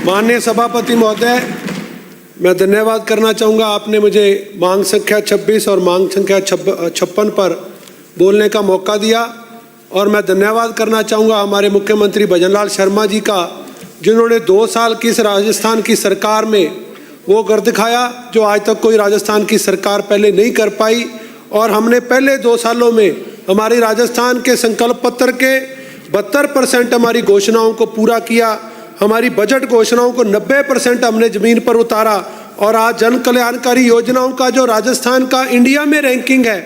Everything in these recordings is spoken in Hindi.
माननीय सभापति महोदय, मैं धन्यवाद करना चाहूँगा, आपने मुझे मांग संख्या 26 और मांग संख्या 56 पर बोलने का मौका दिया। और मैं धन्यवाद करना चाहूँगा हमारे मुख्यमंत्री भजनलाल शर्मा जी का, जिन्होंने 2 साल की इस राजस्थान की सरकार में वो कर दिखाया जो आज तक कोई राजस्थान की सरकार पहले नहीं कर पाई। और हमने पहले 2 सालों में हमारी राजस्थान के संकल्प पत्र के 72% हमारी घोषणाओं को पूरा किया। हमारी बजट घोषणाओं को 90% हमने ज़मीन पर उतारा। और आज जन कल्याणकारी योजनाओं का जो राजस्थान का इंडिया में रैंकिंग है,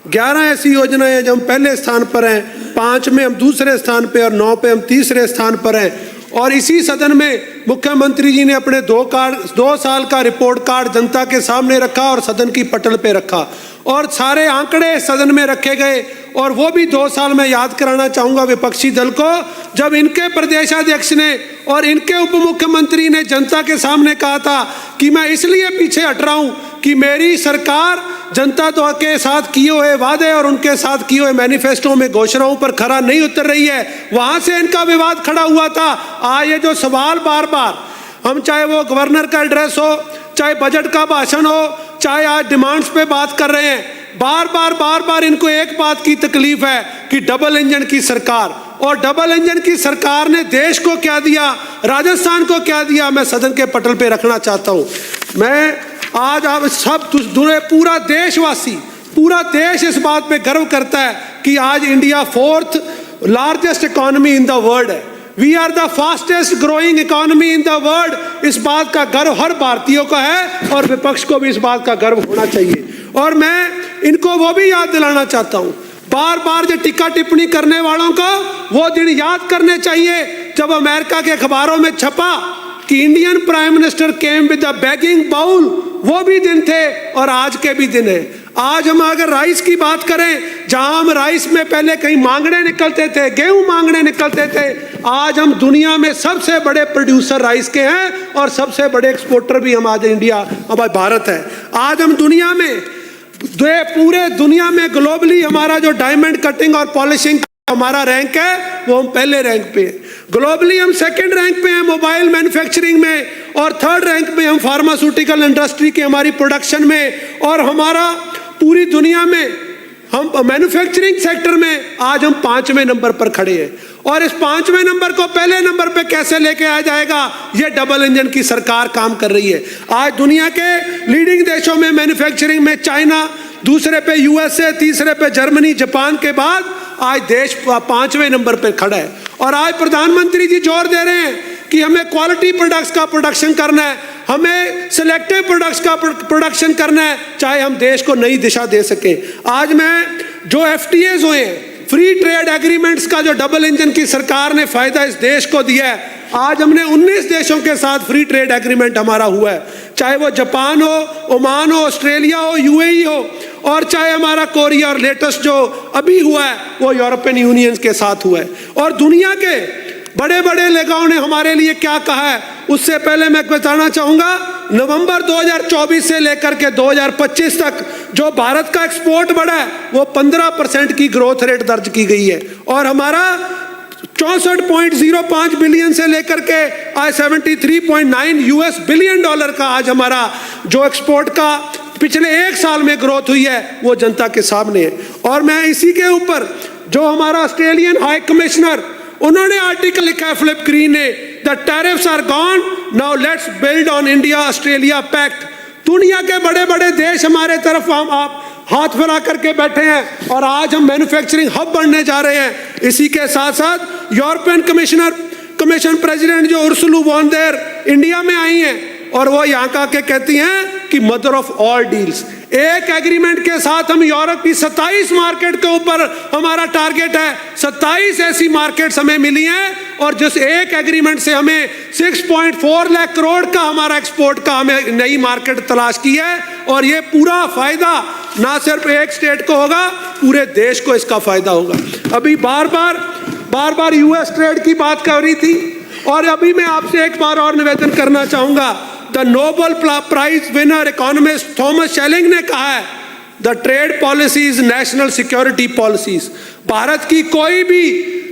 11 ऐसी योजनाएं हैं जो हम पहले स्थान पर हैं, 5 में हम दूसरे स्थान पे और 9 पे हम तीसरे स्थान पर हैं। और इसी सदन में मुख्यमंत्री जी ने अपने 2 साल का रिपोर्ट कार्ड जनता के सामने रखा और सदन की पटल पे रखा और सारे आंकड़े सदन में रखे गए। और वो भी 2 साल में याद कराना चाहूँगा विपक्षी दल को, जब इनके प्रदेशाध्यक्ष ने और इनके उप मुख्यमंत्री ने जनता के सामने कहा था कि मैं इसलिए पीछे हट रहा हूँ कि मेरी सरकार जनता के साथ किए हुए वादे और उनके साथ किए हुए मैनिफेस्टो में घोषणाओं पर खरा नहीं उतर रही है। वहाँ से इनका विवाद खड़ा हुआ था। आज ये जो सवाल बार बार हम, चाहे वो गवर्नर का एड्रेस हो, चाहे बजट का भाषण हो, चाहे आज डिमांड्स पे बात कर रहे हैं, बार बार इनको एक बात की तकलीफ है कि डबल इंजन की सरकार। और डबल इंजन की सरकार ने देश को क्या दिया, राजस्थान को क्या दिया, मैं सदन के पटल पे रखना चाहता हूँ। मैं आज आप सब पूरा देशवासी, पूरा देश इस बात पे गर्व करता है कि आज India 4th largest economy in the world है। We are the fastest growing economy in the world. इस बात का गर्व हर भारतीयों का है और विपक्ष को भी इस बात का गर्व होना चाहिए। और मैं इनको वो भी याद दिलाना चाहता हूँ, बार बार जो टीका टिप्पणी करने वालों को वो दिन याद करने चाहिए जब अमेरिका के अखबारों में छपा कि Indian prime minister came with a begging bowl. वो भी दिन थे और आज के भी दिन है। आज हम अगर राइस की बात करें, जहां हम राइस में पहले कहीं मांगने निकलते थे, गेहूं मांगने निकलते थे, आज हम दुनिया में सबसे बड़े प्रोड्यूसर राइस के हैं और सबसे बड़े एक्सपोर्टर भी हम आज इंडिया, हमारा भारत है। आज हम दुनिया में, पूरे दुनिया में ग्लोबली हमारा जो डायमंड कटिंग और पॉलिशिंग हमारा रैंक है वो हम पहले रैंक पे हैं। ग्लोबली हम 2nd रैंक पे हैं मोबाइल मैन्युफैक्चरिंग में और 3rd रैंक पे हम फार्मास्यूटिकल इंडस्ट्री की हमारी प्रोडक्शन में। और हमारा पूरी दुनिया में हम मैन्युफैक्चरिंग सेक्टर में आज हम 5वें नंबर पर खड़े हैं। और इस 5वें नंबर को पहले नंबर पे कैसे लेके आ जाएगा, ये डबल इंजन की सरकार काम कर रही है। आज दुनिया के लीडिंग देशों में मैन्युफैक्चरिंग में चाइना, दूसरे पे USA, तीसरे पे जर्मनी, जापान के बाद आज देश 5वें नंबर पे खड़ा है। और आज प्रधानमंत्री जी जोर दे रहे हैं कि हमें क्वालिटी प्रोडक्ट्स का प्रोडक्शन करना है, हमें सिलेक्टिव प्रोडक्ट्स का प्रोडक्शन करना है, चाहे हम देश को नई दिशा दे सकें। आज मैं जो FTAs हुए हैं, फ्री ट्रेड एग्रीमेंट्स का जो डबल इंजन की सरकार ने फायदा इस देश को दिया है, आज हमने 19 देशों के साथ फ्री ट्रेड एग्रीमेंट हमारा हुआ है, चाहे वो जापान हो, ओमान हो, ऑस्ट्रेलिया हो, UAE हो, और चाहे हमारा कोरिया और लेटेस्ट जो अभी हुआ है वो यूरोपियन यूनियन के साथ हुआ है। और दुनिया के बड़े बड़े लेगाओं ने हमारे लिए क्या कहा है, उससे पहले मैं बताना चाहूँगा, नवंबर 2024 से लेकर के 2025 तक जो भारत का एक्सपोर्ट बढ़ा है वो 15% की ग्रोथ रेट दर्ज की गई है। और हमारा 64.05 बिलियन से लेकर के आज 73.9 US बिलियन डॉलर का आज हमारा जो एक्सपोर्ट का पिछले 1 साल में ग्रोथ हुई है वो जनता के सामने है। और मैं इसी के ऊपर जो हमारा ऑस्ट्रेलियन हाई कमिश्नर, उन्होंने आर्टिकल लिखा है, फिलिप ग्रीन ने, the tariffs are gone, now let's build on India Australia pact. दुनिया के बड़े बड़े देश हमारे तरफ आप हाथ फैला करके बैठे हैं और आज हम मैन्युफैक्चरिंग हब बनने जा रहे हैं। इसी के साथ साथ यूरोपियन कमीशन प्रेसिडेंट जो उर्सुला वॉन देर इंडिया में आई हैं और वो यहाँ का के कहती हैं कि मदर ऑफ ऑल डील्स। एक एग्रीमेंट के साथ हम यूरोप की 27 मार्केट के ऊपर हमारा टारगेट है, 27 ऐसी मार्केट्स हमें मिली हैं और जिस एक एग्रीमेंट से हमें 6.4 लाख करोड़ का हमारा एक्सपोर्ट का हमें नई मार्केट तलाश की है। और ये पूरा फायदा ना सिर्फ एक स्टेट को होगा, पूरे देश को इसका फायदा होगा। अभी बार बार US ट्रेड की बात कर रही थी और अभी मैं आपसे एक बार और निवेदन करना चाहूंगा। The Nobel prize winner economist Thomas Schelling ने कहा है, the trade policies national security policies. Bharat की कोई भी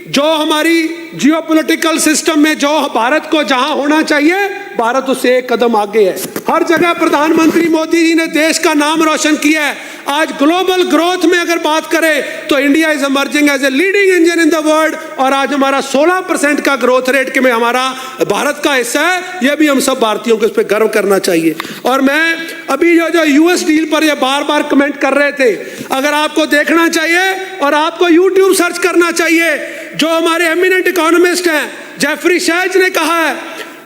जो हमारी जियोपॉलिटिकल सिस्टम में जो भारत को जहां होना चाहिए, भारत उससे एक कदम आगे है। हर जगह प्रधानमंत्री मोदी जी ने देश का नाम रोशन किया है। आज ग्लोबल ग्रोथ में अगर बात करें तो India is emerging as a leading engine in the world, और आज हमारा 16% का ग्रोथ रेट के में हमारा भारत का हिस्सा है। यह भी हम सब भारतीयों को इस पर गर्व करना चाहिए। और मैं अभी जो यूएस डील पर ये बार बार कमेंट कर रहे थे, अगर आपको देखना चाहिए और आपको यूट्यूब सर्च करना चाहिए, जो हमारे एमिनेंट इकोनॉमिस्ट हैं जेफरी शेज ने कहा है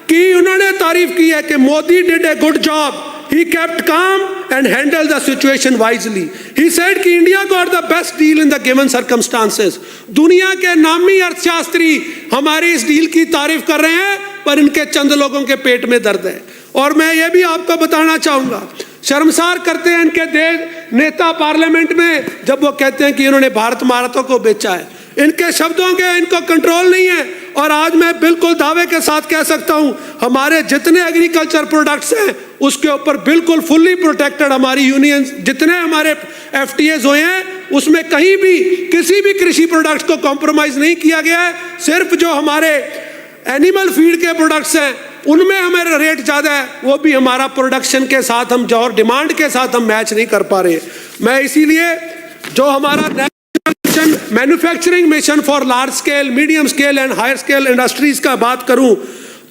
कि उन्होंने तारीफ की है कि Modi did a good job, he kept calm and handled the situation wisely. He said कि India got the best deal in the given circumstances. दुनिया के नामी अर्थशास्त्री हमारी इस डील की तारीफ कर रहे हैं, पर इनके चंद लोगों के पेट में दर्द है। और मैं ये भी आपको बताना चाहूंगा, शर्मसार करते हैं इनके देश नेता पार्लियामेंट में जब वो कहते हैं कि इन्होंने भारत माराठों को बेचा है। इनके शब्दों के इनको कंट्रोल नहीं है। और आज मैं बिल्कुल दावे के साथ कह सकता हूं, हमारे जितने एग्रीकल्चर प्रोडक्ट्स हैं उसके ऊपर बिल्कुल फुल्ली प्रोटेक्टेड हमारी यूनियन, जितने हमारे एफटीएज हुए हैं उसमें कहीं भी किसी भी कृषि प्रोडक्ट्स को कॉम्प्रोमाइज नहीं किया गया है। सिर्फ जो हमारे एनिमल फीड के प्रोडक्ट्स हैं उनमें हमारा रेट ज़्यादा है, वो भी हमारा प्रोडक्शन के साथ हम जो और डिमांड के साथ हम मैच नहीं कर पा रहे। मैं इसीलिए जो हमारा manufacturing mission for large scale, medium scale and higher scale industries का बात करूं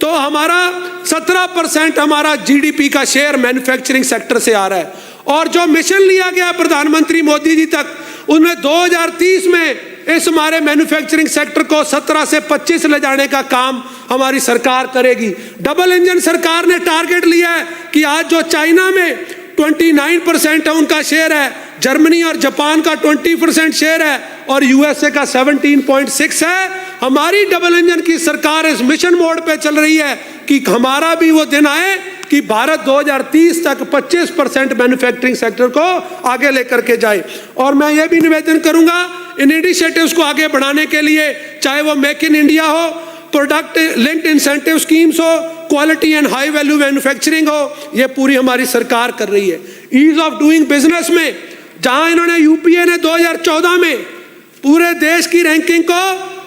तो हमारा 17% हमारा जीडीपी का शेयर मैन्युफैक्चरिंग सेक्टर से आ रहा है। और जो मिशन लिया गया प्रधानमंत्री मोदी जी तक, उनमें 2030 में इस हमारे मैन्युफैक्चरिंग सेक्टर को 17 से 25 ले जाने का काम हमारी सरकार करेगी। डबल इंजन सरकार ने टारगेट लिया है कि आज जो चाइना में 29% है उनका शेयर है, जर्मनी और जापान का 20% शेयर है और यूएसए का 17.6 है। हमारी डबल इंजन की सरकार इस मिशन मोड पे चल रही है कि हमारा भी वो दिन आए कि भारत 2030 तक 25% मैन्युफैक्चरिंग सेक्टर को आगे लेकर के जाए। और मैं ये भी निवेदन करूंगा इन इनिशिएटिव्स को आगे बढ़ाने के लिए, चाहे वो मेक इन इंडिया हो, प्रोडक्ट लिंक्ड इंसेंटिव स्कीम्स हो, quality and high value manufacturing हो, ये पूरी हमारी सरकार कर रही है। ईज ऑफ डूइंग बिजनेस में जहां इन्होंने यूपीए ने 2014 में पूरे देश की रैंकिंग को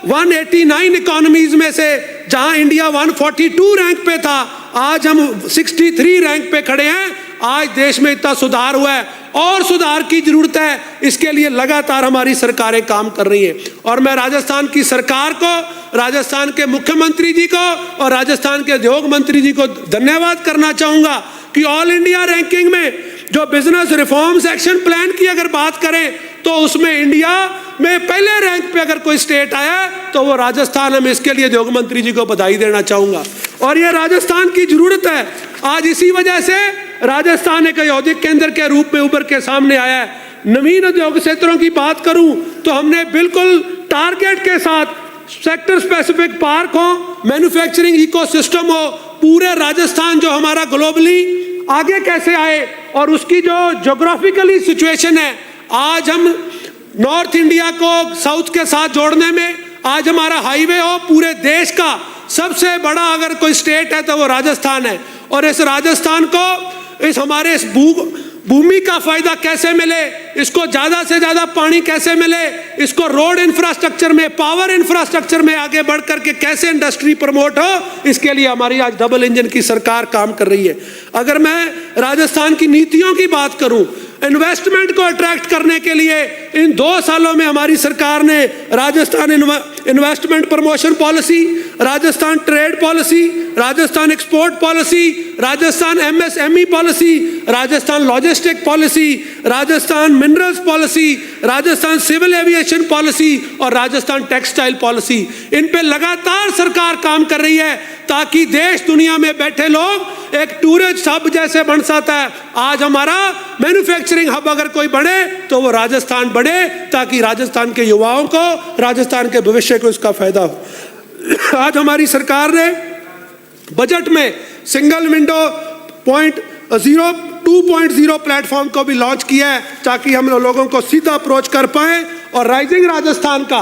189 इकोनॉमीज में से, जहां इंडिया 142 रैंक पे था, आज हम 63 रैंक पे खड़े हैं। आज देश में इतना सुधार हुआ है और सुधार की जरूरत है, इसके लिए लगातार हमारी सरकारें काम कर रही हैं। और मैं राजस्थान की सरकार को, राजस्थान के मुख्यमंत्री जी को और राजस्थान के उद्योग मंत्री जी को धन्यवाद करना चाहूंगा कि ऑल इंडिया रैंकिंग में जो बिजनेस रिफॉर्म्स एक्शन प्लान की अगर बात करें तो उसमें इंडिया में पहले रैंक पे अगर कोई स्टेट आया तो वो राजस्थान है। मैं इसके लिए उद्योग मंत्री जी को बधाई देना चाहूंगा और ये राजस्थान की जरूरत है। आज इसी वजह से राजस्थान एक औद्योगिक केंद्र के रूप में उभर के सामने आया है। नवीन उद्योग क्षेत्रों की बात करूं तो हमने बिल्कुल टारगेट के साथ सेक्टर स्पेसिफिक पार्क हो, मैन्युफैक्चरिंग इकोसिस्टम हो, पूरे राजस्थान जो हमारा ग्लोबली आगे कैसे आए और उसकी जो ज्योग्राफिकली सिचुएशन है, आज हम नॉर्थ इंडिया को साउथ के साथ जोड़ने में, आज हमारा हाईवे हो, पूरे देश का सबसे बड़ा अगर कोई स्टेट है तो वो राजस्थान है। और इस राजस्थान को इस हमारे इस भूमि का फायदा कैसे मिले, इसको ज्यादा से ज्यादा पानी कैसे मिले, इसको रोड इंफ्रास्ट्रक्चर में, पावर इंफ्रास्ट्रक्चर में आगे बढ़ करके कैसे इंडस्ट्री प्रमोट हो, इसके लिए हमारी आज डबल इंजन की सरकार काम कर रही है। अगर मैं राजस्थान की नीतियों की बात करूं, इन्वेस्टमेंट को अट्रैक्ट करने के लिए इन 2 सालों में हमारी सरकार ने Rajasthan investment promotion policy, Rajasthan trade policy, Rajasthan export policy, Rajasthan MSME policy, Rajasthan logistic policy, Rajasthan minerals policy, Rajasthan civil aviation policy और राजस्थान टेक्सटाइल पॉलिसी, इन पे लगातार सरकार काम कर रही है ताकि देश दुनिया में बैठे लोग एक टूरिस्ट हब जैसे बन सकता है। आज हमारा मैन्युफैक्चरिंग हब अगर कोई बने तो वो राजस्थान बने, ताकि राजस्थान के युवाओं को, राजस्थान के भविष्य को इसका फायदा हो। आज हमारी सरकार ने बजट में सिंगल विंडो 2.0 प्लेटफॉर्म को भी लॉन्च किया है ताकि हम लोगों को सीधा अप्रोच कर पाए। और राइजिंग राजस्थान का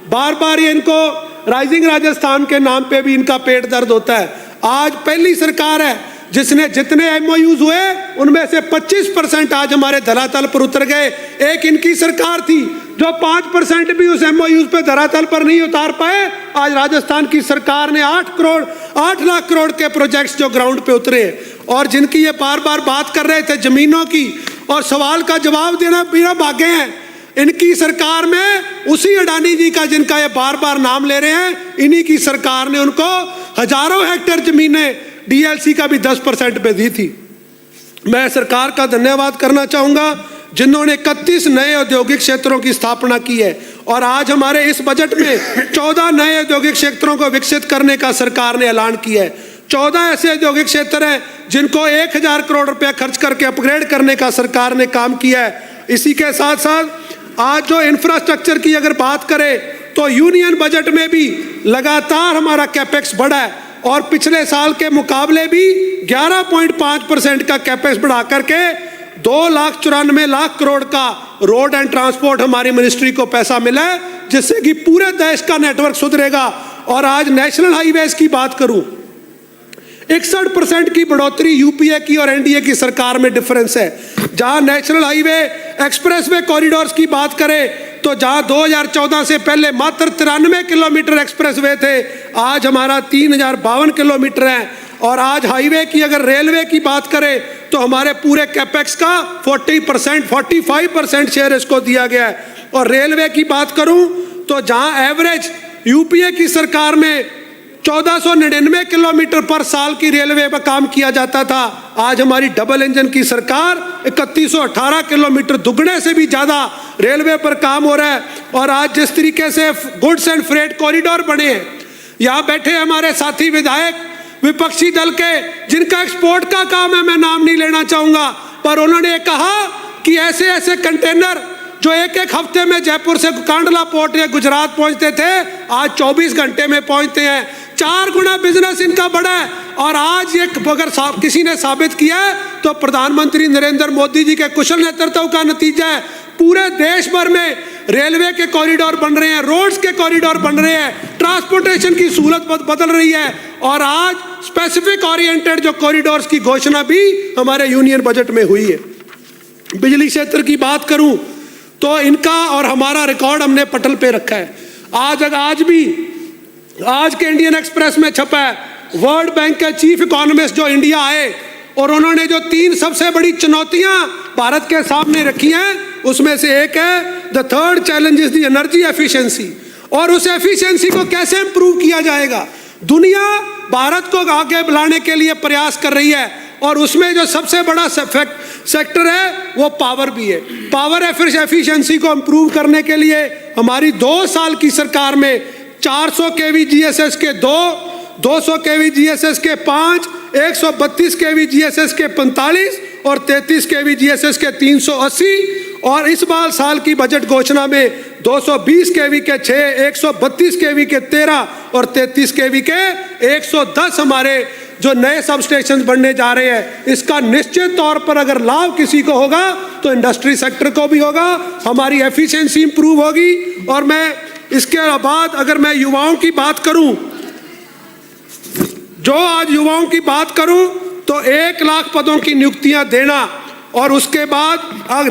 बार बार ये इनको राइजिंग राजस्थान के नाम पे भी इनका पेट दर्द होता है। आज पहली सरकार है जिसने जितने एमओयूज हुए उनमें से 25% आज हमारे धरातल पर उतर गए। एक इनकी सरकार थी जो 5% भी उस MOU पे धरातल पर नहीं उतार पाए, आज राजस्थान की सरकार ने 8 लाख करोड़ के प्रोजेक्ट्स जो ग्राउंड पे उतरे और जिनकी ये बार बार बात कर रहे थे जमीनों की और सवाल का जवाब देना बिना भागे हैं। इनकी सरकार में उसी अडानी जी का जिनका ये बार बार नाम ले रहे हैं, इन्हीं की सरकार ने उनको हजारों हेक्टेयर जमीनें DLC का भी 10% पे दी थी। मैं सरकार का धन्यवाद करना चाहूंगा जिन्होंने 31 नए औद्योगिक क्षेत्रों की स्थापना की है और आज हमारे इस बजट में 14 नए औद्योगिक क्षेत्रों को विकसित करने का सरकार ने ऐलान किया है। 14 ऐसे औद्योगिक क्षेत्र हैं जिनको 1000 करोड़ रुपया खर्च करके अपग्रेड करने का सरकार ने काम किया है। इसी के साथ साथ आज जो इंफ्रास्ट्रक्चर की अगर बात करें तो यूनियन बजट में भी लगातार हमारा कैपेक्स बढ़ा है और पिछले साल के मुकाबले भी 11.5% का कैपेक्स बढ़ा करके 2,94,00,000 करोड़ का रोड एंड ट्रांसपोर्ट हमारी मिनिस्ट्री को पैसा मिला है, जिससे कि पूरे देश का नेटवर्क सुधरेगा। और आज नेशनल हाईवेज की बात करूं, 61% की बढ़ोतरी यूपीए की और एनडीए की सरकार में डिफरेंस है। जहां नेशनल हाईवे एक्सप्रेसवे कॉरिडोर्स की बात करें तो जहां 2014 से पहले मात्र 93 किलोमीटर एक्सप्रेसवे थे, आज हमारा 3052 किलोमीटर है। और आज हाईवे की अगर रेलवे की बात करें तो हमारे पूरे कैपेक्स का 45% शेयर इसको दिया गया है। और रेलवे की बात करूं तो जहां एवरेज यूपीए की सरकार में 1499 किलोमीटर पर साल की रेलवे पर काम किया जाता था, आज हमारी डबल इंजन की सरकार 3118 किलोमीटर, दुगने से भी ज्यादा रेलवे पर काम हो रहा है। और आज जिस तरीके से गुड्स एंड फ्रेट कॉरिडोर बने हैं, यहाँ बैठे हमारे साथी विधायक विपक्षी दल के जिनका एक्सपोर्ट का काम है, मैं नाम नहीं लेना चाहूंगा, पर उन्होंने कहा कि ऐसे ऐसे कंटेनर जो एक हफ्ते में जयपुर से कांडला पोर्ट या गुजरात पहुंचते थे, आज 24 घंटे में पहुंचते हैं। 4 गुना बिजनेस इनका बढ़ा है। और आज ये अगर किसी ने साबित किया है तो प्रधानमंत्री नरेंद्र मोदी जी के कुशल नेतृत्व का नतीजा है। पूरे देश भर में रेलवे के कॉरिडोर बन रहे हैं, रोड्स के कॉरिडोर बन रहे हैं, ट्रांसपोर्टेशन की सूरत बदल रही है। और आज स्पेसिफिक ओरिएंटेड जो कॉरिडोर्स की घोषणा भी हमारे यूनियन बजट में हुई है। बिजली क्षेत्र की बात करूं तो इनका और हमारा रिकॉर्ड हमने पटल पे रखा है। आज के इंडियन एक्सप्रेस में छपा है, वर्ल्ड बैंक के चीफ इकोनॉमिस्ट जो इंडिया आए और उन्होंने जो 3 सबसे बड़ी चुनौतियां भारत के सामने रखी हैं, उसमें से एक है the third challenge is the energy efficiency. और उस एफिशिएंसी को कैसे इंप्रूव किया जाएगा, दुनिया भारत को आगे बढ़ाने के लिए प्रयास कर रही है और उसमें जो सबसे बड़ा सेक्टर है वो पावर भी है। पावर एफिशिएंसी को इंप्रूव करने के लिए हमारी 2 साल की सरकार में 400 केवी जीएसएस के 200 केवी जीएसएस के 5, 132 केवी जीएसएस के 45 और 33 केवी जीएसएस के 380। और इस बार साल की बजट घोषणा में 220 केवी के 6, 132 केवी के 13 और 33 केवी के 110 हमारे जो नए सब स्टेशन बनने जा रहे हैं। इसका निश्चित तौर पर अगर लाभ किसी को होगा तो इंडस्ट्री सेक्टर को भी होगा, हमारी एफिशिएंसी इंप्रूव होगी। और मैं इसके बाद अगर मैं युवाओं की बात करूं, जो आज युवाओं की बात करूं तो 1 लाख पदों की नियुक्तियां देना और उसके बाद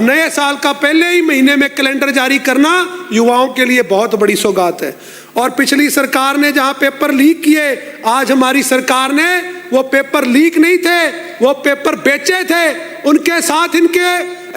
नए साल का पहले ही महीने में कैलेंडर जारी करना युवाओं के लिए बहुत बड़ी सौगात है। और पिछली सरकार ने जहां पेपर लीक किए, आज हमारी सरकार ने वो पेपर लीक नहीं थे, वो पेपर बेचे थे, उनके साथ इनके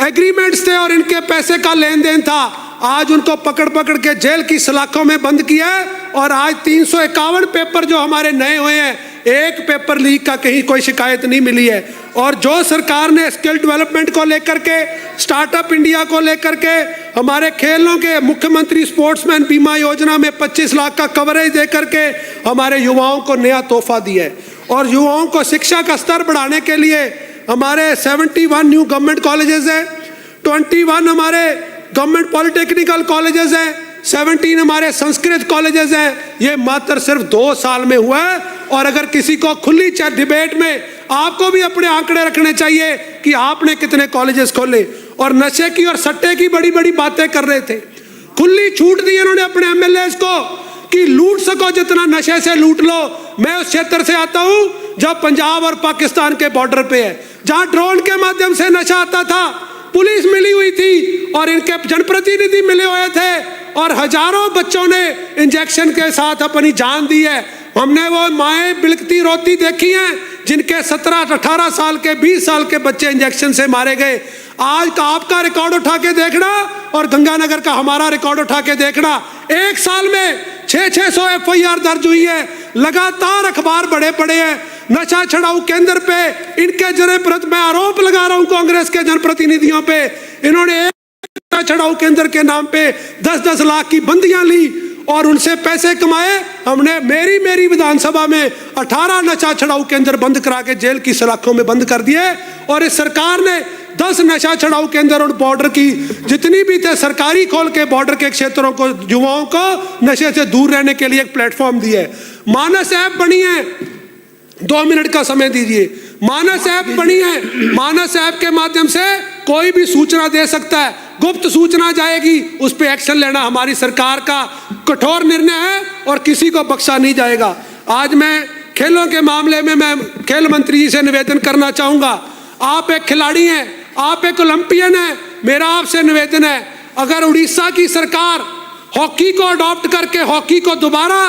एग्रीमेंट्स थे और इनके पैसे का लेन देन था। आज उनको पकड़ के जेल की सलाखों में बंद किया है। और आज 351 पेपर जो हमारे नए हुए हैं, एक पेपर लीक का कहीं कोई शिकायत नहीं मिली है। और जो सरकार ने स्किल डेवलपमेंट को लेकर के, स्टार्टअप इंडिया को लेकर के, हमारे खेलों के मुख्यमंत्री स्पोर्ट्समैन बीमा योजना में 25 लाख का कवरेज दे करके हमारे युवाओं को नया तोहफा दिया है। और युवाओं को शिक्षा का स्तर बढ़ाने के लिए हमारे 71 न्यू गवर्नमेंट कॉलेजेस हैं, 21 हमारे गवर्नमेंट पॉलिटेक्निकल कॉलेजेस हैं, 17 हमारे संस्कृत कॉलेजेस हैं। ये मात्र सिर्फ 2 साल में हुआ है। और अगर किसी को खुली डिबेट में आपको भी अपने आंकड़े रखने चाहिए कि आपने कितने कॉलेजेस खोले। और नशे की और सट्टे की बड़ी बड़ी बातें कर रहे थे, खुली छूट दी इन्होंने अपने एमएलएस को कि लूट सको जितना नशे से लूट लो। मैं उस क्षेत्र से आता हूं जब पंजाब और पाकिस्तान के बॉर्डर पे है, जहां ड्रोन के माध्यम से नशा आता था, पुलिस मिली हुई थी और इनके जनप्रतिनिधि मिले हुए थे और हजारों बच्चों ने इंजेक्शन के साथ अपनी जान दी है। हमने वो माएँ बिलखती रोती देखी हैं जिनके 17-18 साल के 20 साल के बच्चे इंजेक्शन से मारे गए। आज का आपका रिकॉर्ड उठा के देखना और गंगानगर का हमारा रिकॉर्ड उठा के देखना, एक साल में 600 FIR दर्ज हुई है। लगातार अखबार बड़े पड़े हैं। नशा छुड़ाऊ केंद्र पे इनके जनप्रति मैं आरोप लगा रहा हूं कांग्रेस के जनप्रतिनिधियों पे, इन्होंने नशा छुड़ाऊ केंद्र के नाम पे 10-10 लाख की बंदियां ली और उनसे पैसे कमाए। हमने मेरी विधानसभा में 18 नशा छुड़ाऊ केंद्र बंद करा के जेल की सलाखों में बंद कर दिए और इस सरकार ने 10 नशा छुड़ाऊ केंद्र और बॉर्डर की जितनी भी थे सरकारी खोल के बॉर्डर के क्षेत्रों को युवाओं को नशे से दूर रहने के लिए एक प्लेटफॉर्म दिया है। मानस ऐप बनी है, 2 मिनट का समय दीजिए। मानस ऐप बनी है, मानस ऐप के माध्यम से कोई भी सूचना दे सकता है, गुप्त सूचना जाएगी, उस पर एक्शन लेना हमारी सरकार का कठोर निर्णय है और किसी को बख्शा नहीं जाएगा। आज मैं खेलों के मामले में मैं खेल मंत्री जी से निवेदन करना चाहूंगा। आप एक खिलाड़ी हैं, आप एक ओलंपियन हैं, मेरा आपसे निवेदन है, अगर उड़ीसा की सरकार हॉकी को अडॉप्ट करके हॉकी को दोबारा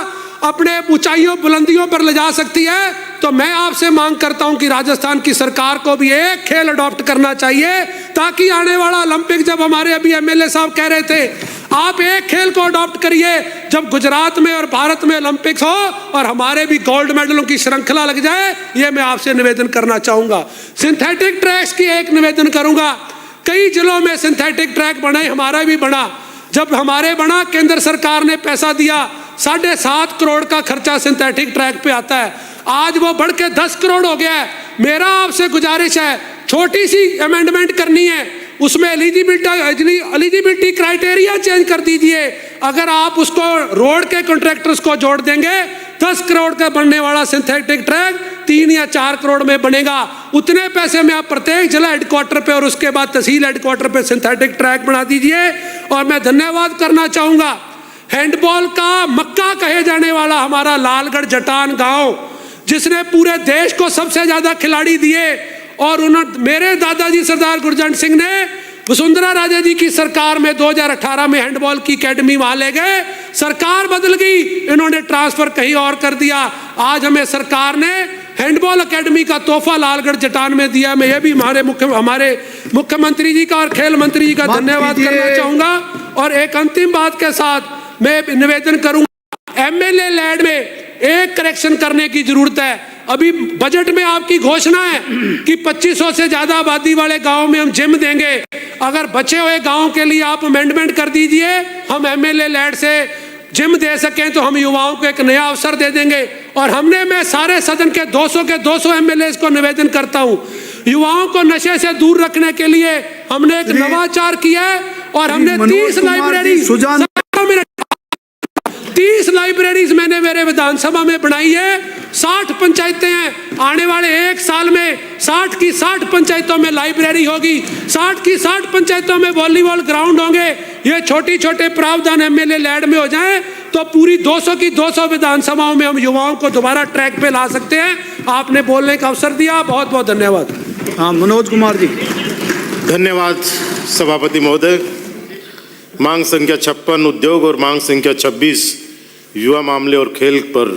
अपने ऊंचाइयों बुलंदियों पर ले जा सकती है तो मैं आपसे मांग करता हूं कि राजस्थान की सरकार को भी एक खेल अडॉप्ट करना चाहिए ताकि आने वाला ओलंपिक, जब हमारे अभी MLA साहब कह रहे थे आप एक खेल को अडॉप्ट करिए, जब गुजरात में और भारत में ओलंपिक्स हो और हमारे भी गोल्ड मेडलों की श्रृंखला लग जाए, ये मैं आपसे निवेदन करना चाहूंगा। सिंथेटिक ट्रैक्स की एक निवेदन करूंगा, कई जिलों में सिंथेटिक ट्रैक बने, हमारा भी बना, जब हमारे बना केंद्र सरकार ने पैसा दिया, 7.5 करोड़ का खर्चा सिंथेटिक ट्रैक पे आता है, आज वो बढ़ के 10 करोड़ हो गया है। मेरा आपसे गुजारिश है, छोटी सी अमेंडमेंट करनी है, उसमें एलिजिबिलिटी क्राइटेरिया चेंज कर दीजिए। अगर आप उसको रोड के कॉन्ट्रैक्टर्स को जोड़ देंगे, 10 करोड़ का बनने वाला सिंथेटिक ट्रैक 3 या 4 करोड़ में बनेगा। उतने पैसे में आप प्रत्येक जिला हेडक्वार्टर पे और उसके बाद तहसील हेडक्वार्टर पे सिंथेटिक ट्रैक बना दीजिए। और मैं धन्यवाद करना चाहूंगा हैंडबॉल का मक्का कहे जाने वाला हमारा लालगढ़ जटान गांव, जिसने पूरे देश को सबसे ज्यादा खिलाड़ी दिए, और उन्होंने मेरे दादाजी सरदार गुरजंट सिंह ने वसुंधरा राजे जी की सरकार में 2018 में हैंडबॉल की एकेडमी वहां ले गए, सरकार बदल गई, इन्होंने ट्रांसफर कहीं और कर दिया। आज हमें सरकार ने हैंडबॉल एकेडमी का तोहफा लालगढ़ जटान में दिया। मैं ये भी हमारे मुख्यमंत्री जी का और खेल मंत्री जी का धन्यवाद करना चाहूंगा। और एक अंतिम बात के साथ मैं निवेदन करूंगा, MLA लैंड में एक करेक्शन करने की जरूरत है। अभी बजट में आपकी घोषणा है कि 2500 से ज्यादा आबादी वाले गांव में हम जिम देंगे। अगर बचे हुए गांव के लिए आप अमेंडमेंट कर दीजिए, हम MLA लैंड से जिम दे सकें तो हम युवाओं को एक नया अवसर दे देंगे। और हमने, मैं सारे सदन के 200 MLAs को निवेदन करता हूं, युवाओं को नशे से दूर रखने के लिए हमने एक नवाचार किया है और हमने 30 लाइब्रेरीज मैंने मेरे विधानसभा में बनाई है। 60 पंचायतें हैं, आने वाले 1 साल में 60 की 60 पंचायतों में लाइब्रेरी होगी, 60 की 60 पंचायतों में वॉलीबॉल ग्राउंड होंगे। ये छोटे प्रावधान MLA लैंड में हो जाएं तो पूरी 200 की 200 विधानसभाओं में हम युवाओं को दोबारा ट्रैक पे ला सकते हैं। आपने बोलने का अवसर दिया, बहुत बहुत धन्यवाद। हाँ, मनोज कुमार जी। धन्यवाद सभापति महोदय। मांग संख्या 56 उद्योग और मांग संख्या 26 युवा मामले और खेल पर